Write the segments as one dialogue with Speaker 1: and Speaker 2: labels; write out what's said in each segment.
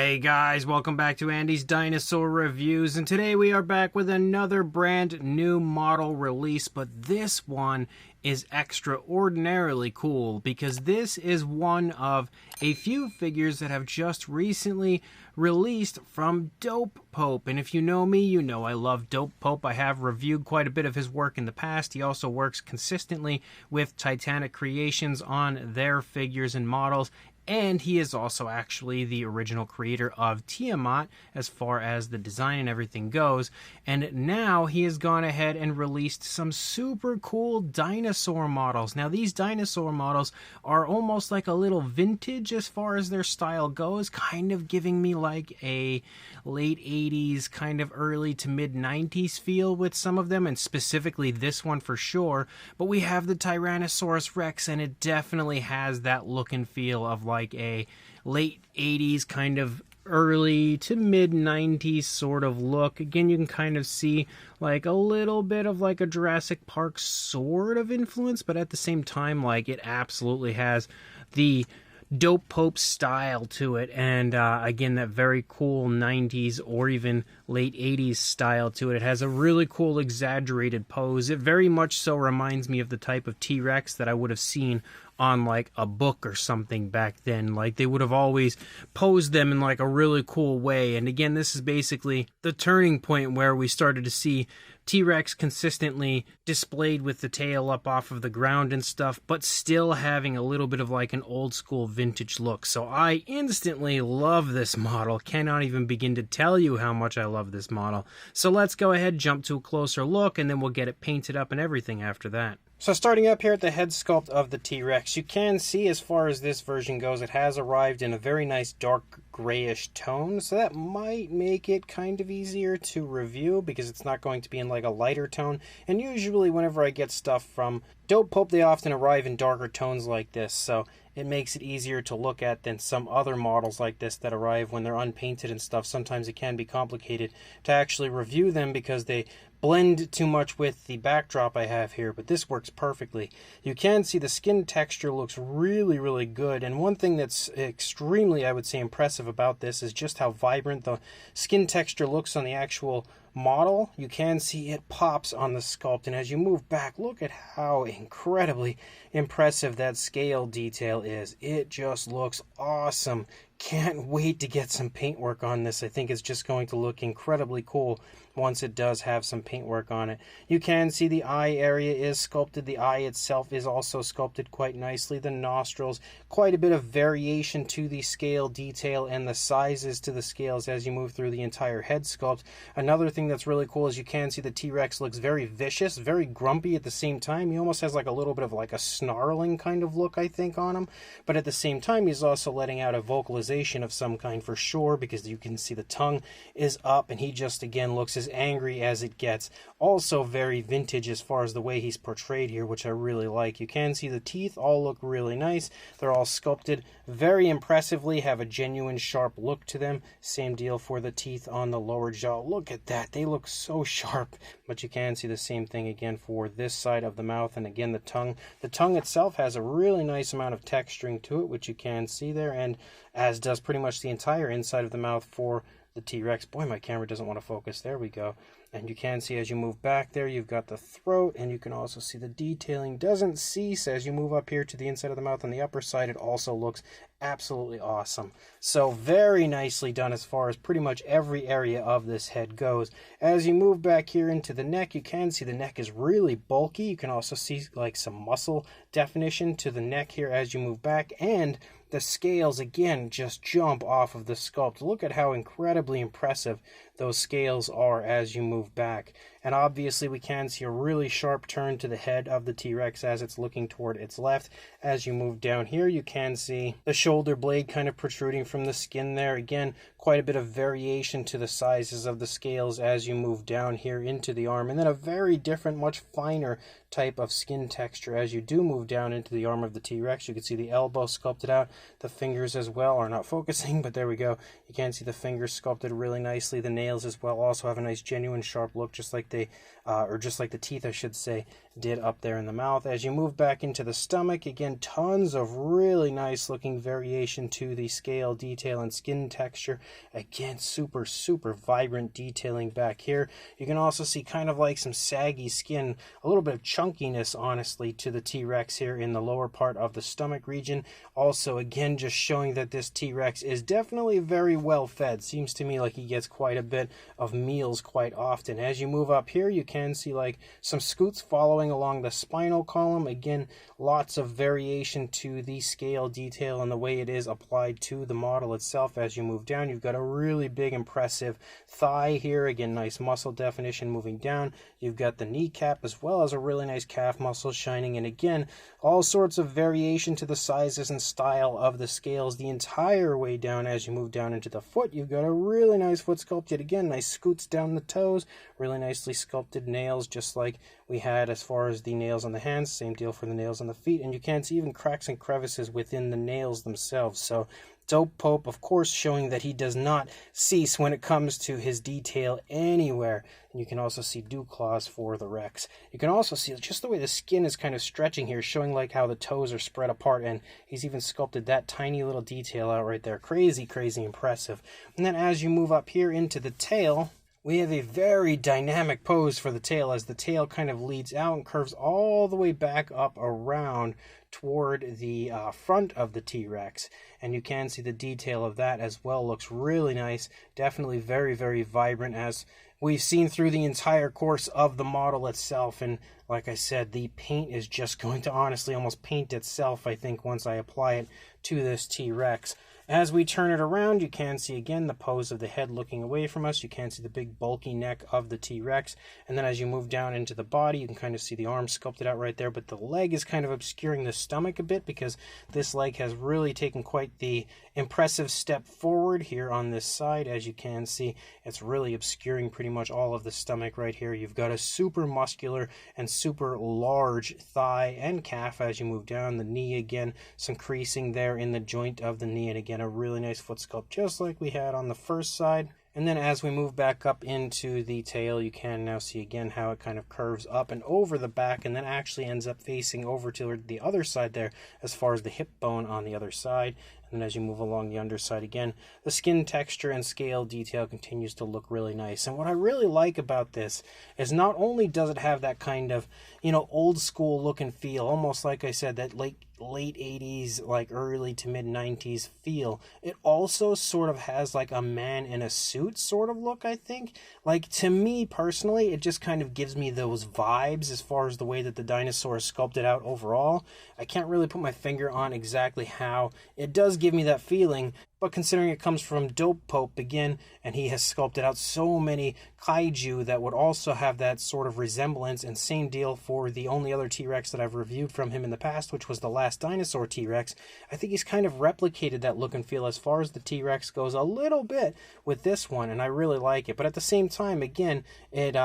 Speaker 1: Hey guys, welcome back to Andy's Dinosaur Reviews, and today we are back with another brand new model release, but this one is extraordinarily cool because this is one of a few figures that have just recently released from DopePope. And if you know me, you know I love DopePope. I have reviewed quite a bit of his work in the past. He also works consistently with Titanic Creations on their figures and models. And he is also actually the original creator of Tiamat as far as the design and everything goes. And now he has gone ahead and released some super cool dinosaur models. Now these dinosaur models are almost like a little vintage as far as their style goes, kind of giving me like a late 80s, kind of early to mid 90s feel with some of them, and specifically this one for sure. But we have the Tyrannosaurus Rex, and it definitely has that look and feel of like a late 80s kind of early to mid 90s sort of look. Again, you can kind of see like a little bit of like a Jurassic Park sort of influence, but at the same time, like it absolutely has the DopePope style to it, and again, that very cool 90s or even late 80s style to it. It has a really cool exaggerated pose. It very much so reminds me of the type of T-Rex that I would have seen on like a book or something back then. Like they would have always posed them in like a really cool way. And again, this is basically the turning point where we started to see T-Rex consistently displayed with the tail up off of the ground and stuff, but still having a little bit of like an old school vintage look. So I instantly love this model. Cannot even begin to tell you how much I love this model. So let's go ahead, jump to a closer look, and then we'll get it painted up and everything after that. So starting up here at the head sculpt of the T-Rex, you can see as far as this version goes, it has arrived in a very nice dark grayish tone, so that might make it kind of easier to review because it's not going to be in like a lighter tone. And usually whenever I get stuff from DopePope, they often arrive in darker tones like this, so it makes it easier to look at than some other models like this that arrive when they're unpainted and stuff. Sometimes it can be complicated to actually review them because they blend too much with the backdrop I have here, but this works perfectly. You can see the skin texture looks really, really good, and one thing that's extremely, I would say, impressive about this is just how vibrant the skin texture looks on the actual model. You can see it pops on the sculpt, and as you move back, look at how incredibly impressive that scale detail is. It just looks awesome. Can't wait to get some paintwork on this. I think it's just going to look incredibly cool once it does have some paintwork on it. You can see the eye area is sculpted. The eye itself is also sculpted quite nicely. The nostrils, quite a bit of variation to the scale detail and the sizes to the scales as you move through the entire head sculpt. Another thing that's really cool is you can see the T-Rex looks very vicious, very grumpy at the same time. He almost has like a little bit of like a snarling kind of look, I think, on him. But at the same time, he's also letting out a vocalization of some kind for sure, because you can see the tongue is up and he just again looks as angry as it gets. Also very vintage as far as the way he's portrayed here, which I really like. You can see the teeth all look really nice. They're all sculpted very impressively, have a genuine sharp look to them. Same deal for the teeth on the lower jaw. Look at that, they look so sharp. But you can see the same thing again for this side of the mouth, and again the tongue. The tongue itself has a really nice amount of texturing to it, which you can see there, and as does pretty much the entire inside of the mouth for the T-Rex. Boy, my camera doesn't want to focus. There we go. And you can see as you move back there, you've got the throat, and you can also see the detailing doesn't cease as you move up here to the inside of the mouth. On the upper side, it also looks absolutely awesome. So very nicely done as far as pretty much every area of this head goes. As you move back here into the neck, you can see the neck is really bulky. You can also see like some muscle definition to the neck here as you move back, and the scales again just jump off of the sculpt. Look at how incredibly impressive those scales are as you move back. And obviously we can see a really sharp turn to the head of the T-Rex as it's looking toward its left. As you move down here, you can see the shoulder blade kind of protruding from the skin there. Again, quite a bit of variation to the sizes of the scales as you move down here into the arm, and then a very different, much finer type of skin texture as you do move down into the arm of the T-Rex. You can see the elbow sculpted out. The fingers as well are not focusing, but there we go. You can see the fingers sculpted really nicely. The nails as well also have a nice genuine sharp look, just like they or just like the teeth, I should say, did up there in the mouth. As you move back into the stomach, again, tons of really nice looking variation to the scale detail and skin texture. Again, super, super vibrant detailing back here. You can also see kind of like some saggy skin, a little bit of chunkiness, honestly, to the T-Rex here in the lower part of the stomach region. Also, again, just showing that this T-Rex is definitely very well fed. Seems to me like he gets quite a bit of meals quite often. As you move up here, you can see like some scoots following along the spinal column. Again, lots of variation to the scale detail and the way it is applied to the model itself. As you move down, you've got a really big impressive thigh here. Again, nice muscle definition moving down. You've got the kneecap as well as a really nice calf muscle shining, and again, all sorts of variation to the sizes and style of the scales the entire way down. As you move down into the foot, you've got a really nice foot sculpt. Yet again, nice scoots down the toes, really nicely sculpted nails, just like we had as far as the nails on the hands. Same deal for the nails on the feet, and you can see even cracks and crevices within the nails themselves. So DopePope, of course, showing that he does not cease when it comes to his detail anywhere. And you can also see dew claws for the Rex. You can also see just the way the skin is kind of stretching here, showing like how the toes are spread apart, and he's even sculpted that tiny little detail out right there. Crazy, crazy impressive. And then as you move up here into the tail, we have a very dynamic pose for the tail, as the tail kind of leads out and curves all the way back up around toward the front of the T-Rex, and you can see the detail of that as well. Looks really nice, definitely very, very vibrant, as we've seen through the entire course of the model itself. And like I said, the paint is just going to honestly almost paint itself, I think, once I apply it to this T-Rex. As we turn it around, you can see again the pose of the head looking away from us. You can see the big bulky neck of the T-Rex. And then as you move down into the body, you can kind of see the arm sculpted out right there. But the leg is kind of obscuring the stomach a bit, because this leg has really taken quite the impressive step forward here on this side. As you can see, it's really obscuring pretty much all of the stomach right here. You've got a super muscular and super large thigh and calf as you move down. The knee, again, some creasing there in the joint of the knee, and again, a really nice foot sculpt just like we had on the first side. And then as we move back up into the tail, you can now see again how it kind of curves up and over the back, and then actually ends up facing over to the other side there as far as the hip bone on the other side. And then as you move along the underside again, the skin texture and scale detail continues to look really nice. And what I really like about this is not only does it have that kind of, old school look and feel, almost like I said, that late 80s, like early to mid 90s feel, it also sort of has like a man in a suit sort of look, I think. Like, to me personally, it just kind of gives me those vibes as far as the way that the dinosaur is sculpted out overall. I can't really put my finger on exactly how. It does give me that feeling, but considering it comes from DopePope again, and he has sculpted out so many kaiju that would also have that sort of resemblance, and same deal for the only other T-Rex that I've reviewed from him in the past, which was the last Dinosaur T-Rex. I think he's kind of replicated that look and feel as far as the T-Rex goes a little bit with this one, and I really like it. But at the same time, again, it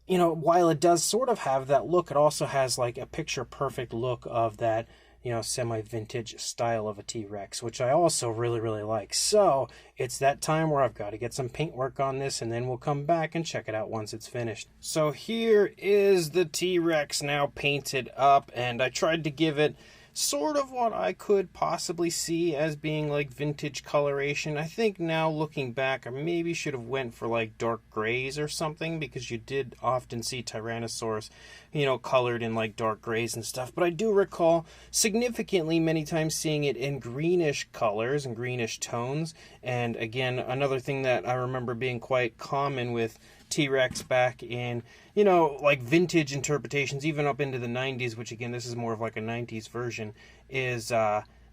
Speaker 1: while it does sort of have that look, it also has like a picture perfect look of that semi-vintage style of a T-Rex, which I also really, really like. So it's that time where I've got to get some paint work on this, and then we'll come back and check it out once it's finished. So here is the T-Rex now painted up, and I tried to give it sort of what I could possibly see as being like vintage coloration. I think now looking back, I maybe should have went for like dark grays or something, because you did often see Tyrannosaurus, colored in like dark grays and stuff. But I do recall significantly many times seeing it in greenish colors and greenish tones. And again, another thing that I remember being quite common with T-Rex back in, like vintage interpretations, even up into the 90s, which again, this is more of like a 90s version, is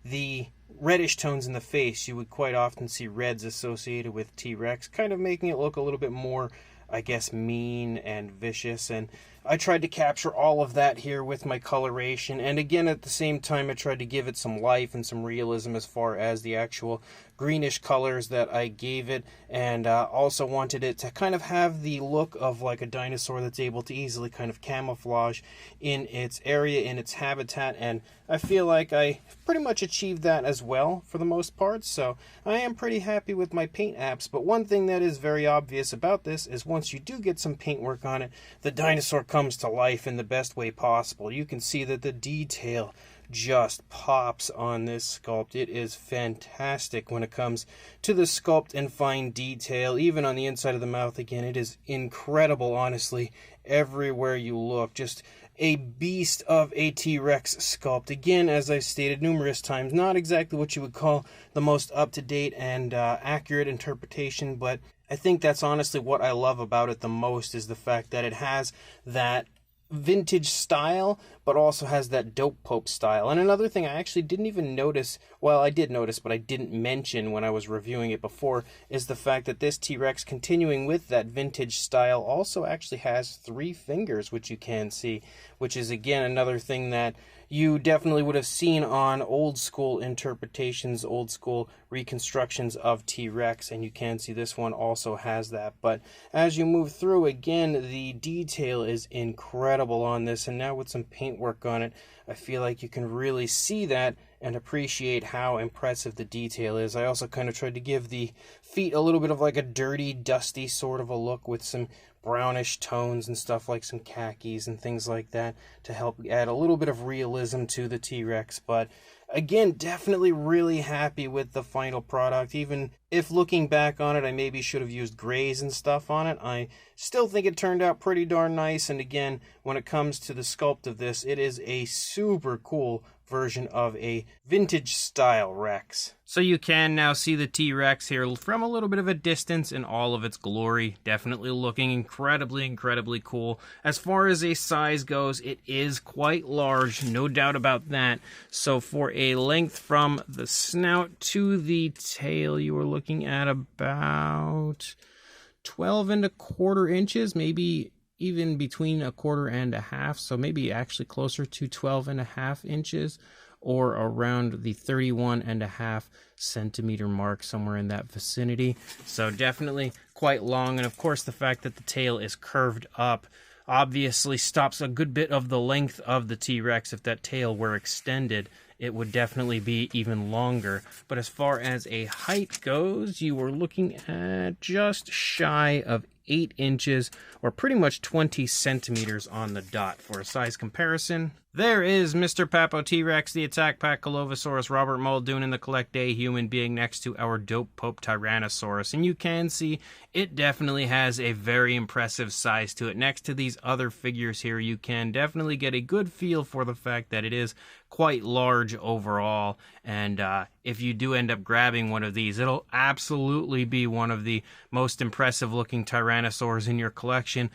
Speaker 1: the reddish tones in the face. You would quite often see reds associated with T-Rex, kind of making it look a little bit more, I guess, mean and vicious. And I tried to capture all of that here with my coloration, and again at the same time I tried to give it some life and some realism as far as the actual greenish colors that I gave it, and also wanted it to kind of have the look of like a dinosaur that's able to easily kind of camouflage in its area, in its habitat, and I feel like I pretty much achieved that as well for the most part. So I am pretty happy with my paint apps. But one thing that is very obvious about this is once you do get some paint work on it, the dinosaur comes to life in the best way possible. You can see that the detail just pops on this sculpt. It is fantastic when it comes to the sculpt and fine detail, even on the inside of the mouth. Again, it is incredible, honestly, everywhere you look. Just a beast of a T-Rex sculpt. Again, as I've stated numerous times, not exactly what you would call the most up-to-date and accurate interpretation, but I think that's honestly what I love about it the most, is the fact that it has that vintage style, but also has that DopePope style. And another thing I actually didn't even notice, well, I did notice, but I didn't mention when I was reviewing it before, is the fact that this T-Rex, continuing with that vintage style, also actually has 3 fingers, which you can see, which is, again, another thing that you definitely would have seen on old school interpretations, old school reconstructions of T-Rex, and you can see this one also has that. But as you move through, again, the detail is incredible on this, and now with some paintwork on it, I feel like you can really see that and appreciate how impressive the detail is. I also kind of tried to give the feet a little bit of like a dirty, dusty sort of a look with some brownish tones and stuff, like some khakis and things like that, to help add a little bit of realism to the T-Rex. But again, definitely really happy with the final product. Even if looking back on it, I maybe should have used grays and stuff on it, I still think it turned out pretty darn nice. And again, when it comes to the sculpt of this, it is a super cool version of a vintage style Rex. So you can now see the T-Rex here from a little bit of a distance in all of its glory. Definitely looking incredibly cool. As far as a size goes, it is quite large, no doubt about that. So for a length from the snout to the tail, you are looking at about 12¼ inches, maybe even between 1/4 and 1/2, so maybe actually closer to 12½ inches, or around the 31½ centimeter mark, somewhere in that vicinity. So definitely quite long, and of course the fact that the tail is curved up obviously stops a good bit of the length of the T-Rex. If that tail were extended, it would definitely be even longer. But as far as a height goes, you were looking at just shy of 8 inches, or pretty much 20 centimeters on the dot. For a size comparison, there is Mr. Papo T-Rex, the Attack Pack Colovosaurus, Robert Muldoon, and the Collect Day human being next to our DopePope Tyrannosaurus. And you can see it definitely has a very impressive size to it. Next to these other figures here, you can definitely get a good feel for the fact that it is quite large overall. And if you do end up grabbing one of these, it'll absolutely be one of the most impressive looking Tyrannosaurs in your collection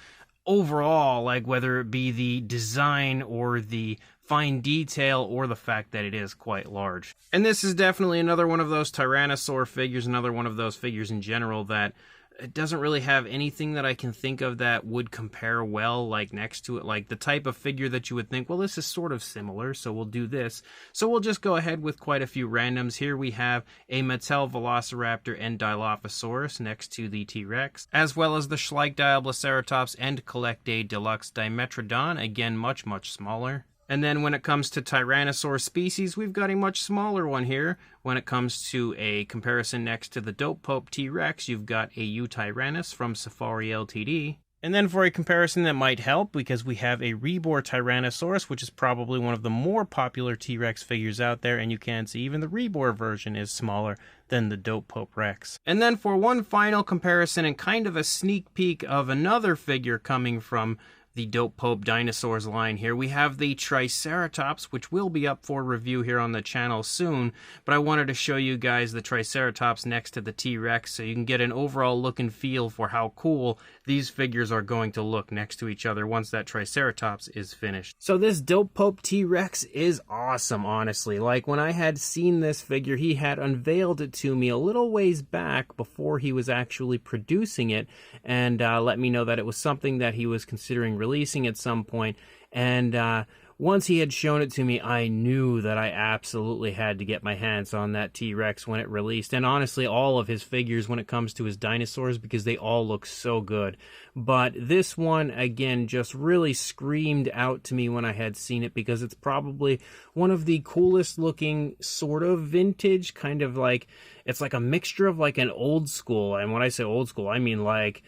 Speaker 1: overall, like whether it be the design or the fine detail or the fact that it is quite large. And this is definitely another one of those Tyrannosaur figures, another one of those figures in general that it doesn't really have anything that I can think of that would compare well, like next to it, like the type of figure that you would think, well, this is sort of similar, so we'll do this. So we'll just go ahead with quite a few randoms. Here we have a Mattel Velociraptor and Dilophosaurus next to the T-Rex, as well as the Schleich Diabloceratops and Collect Day Deluxe Dimetrodon, again much smaller. And then when it comes to Tyrannosaur species, we've got a much smaller one here. When it comes to a comparison next to the DopePope T-Rex, you've got a Eutyrannus from Safari Ltd. And then for a comparison that might help, because we have a Rebor Tyrannosaurus, which is probably one of the more popular T-Rex figures out there, and you can see even the Rebor version is smaller than the DopePope Rex. And then for one final comparison and kind of a sneak peek of another figure coming from the DopePope Dinosaurs line here, we have the Triceratops, which will be up for review here on the channel soon, but I wanted to show you guys the Triceratops next to the T-Rex so you can get an overall look and feel for how cool these figures are going to look next to each other once that Triceratops is finished. So this DopePope T-Rex is awesome, honestly. Like, when I had seen this figure, he had unveiled it to me a little ways back before he was actually producing it, and let me know that it was something that he was considering releasing at some point. And once he had shown it to me, I knew that I absolutely had to get my hands on that T-Rex when it released. And honestly, all of his figures when it comes to his dinosaurs, because they all look so good. But this one, again, just really screamed out to me when I had seen it, because it's probably one of the coolest looking sort of vintage, kind of like, it's like a mixture of like an old school. And when I say old school, I mean like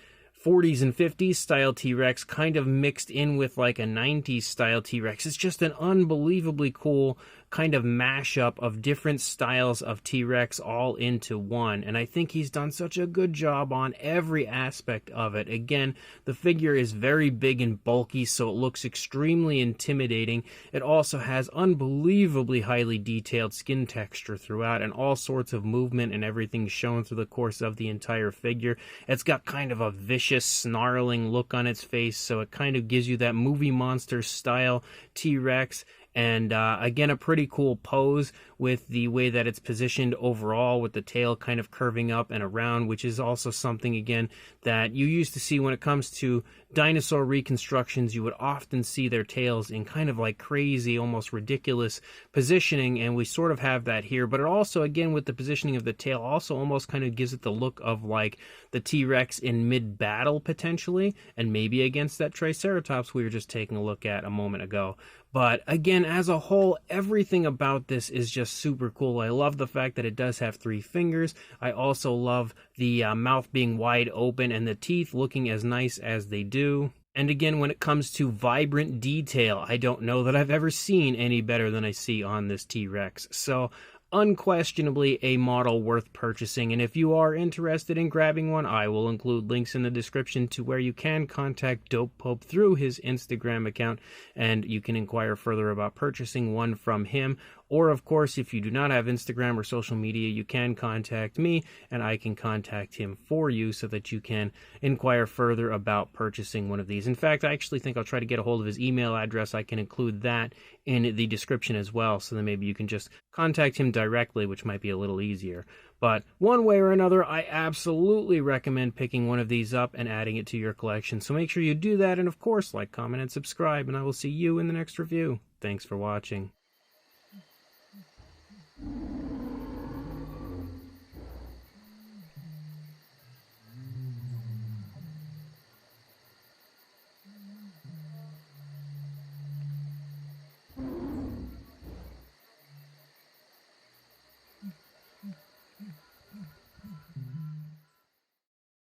Speaker 1: 40s and 50s style T-Rex kind of mixed in with like a 90s style T-Rex. It's just an unbelievably cool kind of mashup of different styles of T-Rex all into one, and I think he's done such a good job on every aspect of it. Again, the figure is very big and bulky, so it looks extremely intimidating. It also has unbelievably highly detailed skin texture throughout, and all sorts of movement and everything shown through the course of the entire figure. It's got kind of a vicious, snarling look on its face, so it kind of gives you that movie monster style T-Rex. And again, a pretty cool pose with the way that it's positioned overall, with the tail kind of curving up and around, which is also something, again, that you used to see when it comes to dinosaur reconstructions. You would often see their tails in kind of like crazy, almost ridiculous positioning, and we sort of have that here. But it also, again, with the positioning of the tail, also almost kind of gives it the look of like the T-Rex in mid-battle, potentially, and maybe against that Triceratops we were just taking a look at a moment ago. But again, as a whole, everything about this is just super cool. I love the fact that it does have 3 fingers. I also love the mouth being wide open and the teeth looking as nice as they do. And again, when it comes to vibrant detail, I don't know that I've ever seen any better than I see on this T-Rex. So unquestionably a model worth purchasing, and if you are interested in grabbing one, I will include links in the description to where you can contact DopePope through his Instagram account, and you can inquire further about purchasing one from him. Or, of course, if you do not have Instagram or social media, you can contact me, and I can contact him for you so that you can inquire further about purchasing one of these. In fact, I actually think I'll try to get a hold of his email address. I can include that in the description as well, so then maybe you can just contact him directly, which might be a little easier. But one way or another, I absolutely recommend picking one of these up and adding it to your collection. So make sure you do that, and of course, like, comment, and subscribe, and I will see you in the next review. Thanks for watching.